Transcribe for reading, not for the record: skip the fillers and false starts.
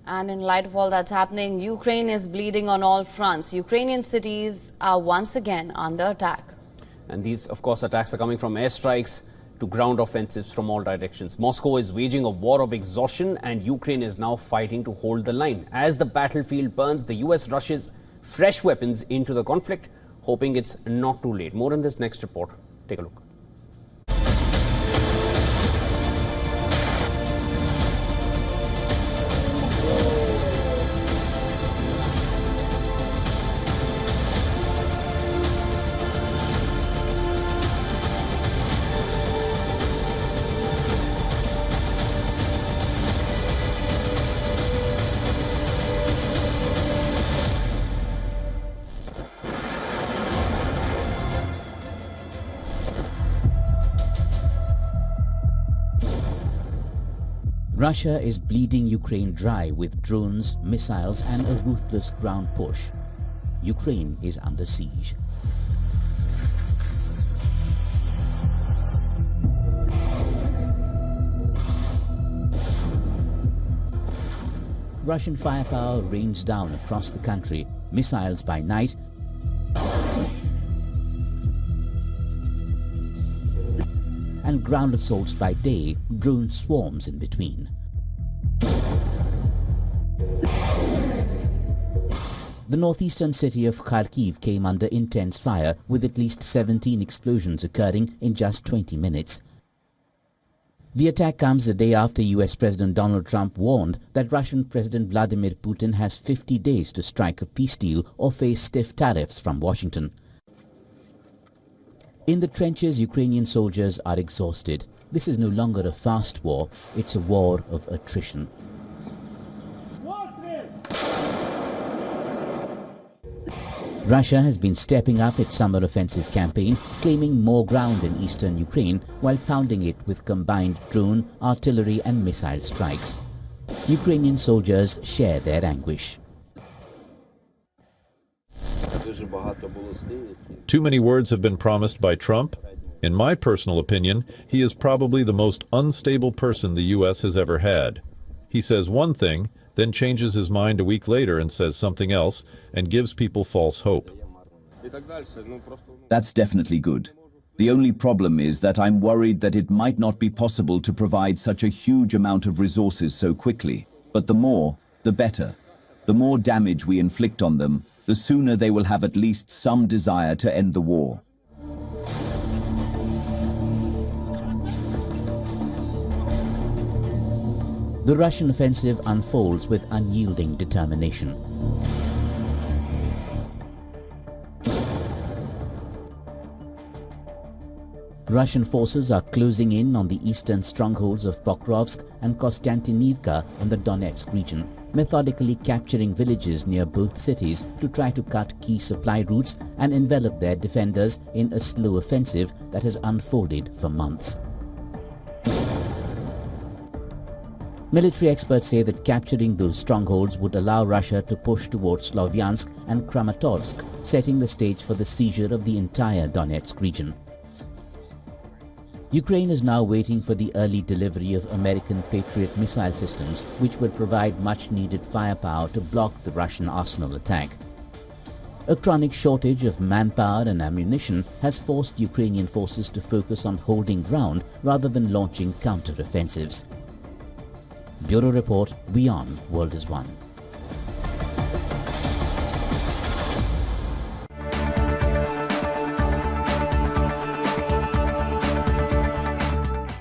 And in light of all that's happening, Ukraine is bleeding on all fronts. Ukrainian cities are once again under attack. And these, of course, attacks are coming from airstrikes to ground offensives from all directions. Moscow is waging a war of exhaustion, and Ukraine is now fighting to hold the line. As the battlefield burns, the US rushes fresh weapons into the conflict, hoping it's not too late. More in this next report. Take a look. Russia is bleeding Ukraine dry with drones, missiles and a ruthless ground push. Ukraine is under siege. Russian firepower rains down across the country, missiles by night and ground assaults by day, drone swarms in between. The northeastern city of Kharkiv came under intense fire, with at least 17 explosions occurring in just 20 minutes. The attack comes a day after US President Donald Trump warned that Russian President Vladimir Putin has 50 days to strike a peace deal or face stiff tariffs from Washington. In the trenches, Ukrainian soldiers are exhausted. This is no longer a fast war, it's a war of attrition. Russia has been stepping up its summer offensive campaign, claiming more ground in eastern Ukraine while pounding it with combined drone, artillery and missile strikes. Ukrainian soldiers share their anguish. Too many words have been promised by Trump. In my personal opinion, he is probably the most unstable person the U.S. has ever had. He says one thing, then changes his mind a week later and says something else, and gives people false hope. That's definitely good. The only problem is that I'm worried that it might not be possible to provide such a huge amount of resources so quickly. But the more, the better. The more damage we inflict on them, the sooner they will have at least some desire to end the war. The Russian offensive unfolds with unyielding determination. Russian forces are closing in on the eastern strongholds of Pokrovsk and Konstantinivka in the Donetsk region, methodically capturing villages near both cities to try to cut key supply routes and envelop their defenders in a slow offensive that has unfolded for months. Military experts say that capturing those strongholds would allow Russia to push towards Slovyansk and Kramatorsk, setting the stage for the seizure of the entire Donetsk region. Ukraine is now waiting for the early delivery of American Patriot missile systems, which will provide much-needed firepower to block the Russian arsenal attack. A chronic shortage of manpower and ammunition has forced Ukrainian forces to focus on holding ground rather than launching counter-offensives. Bureau Report, WION World is One.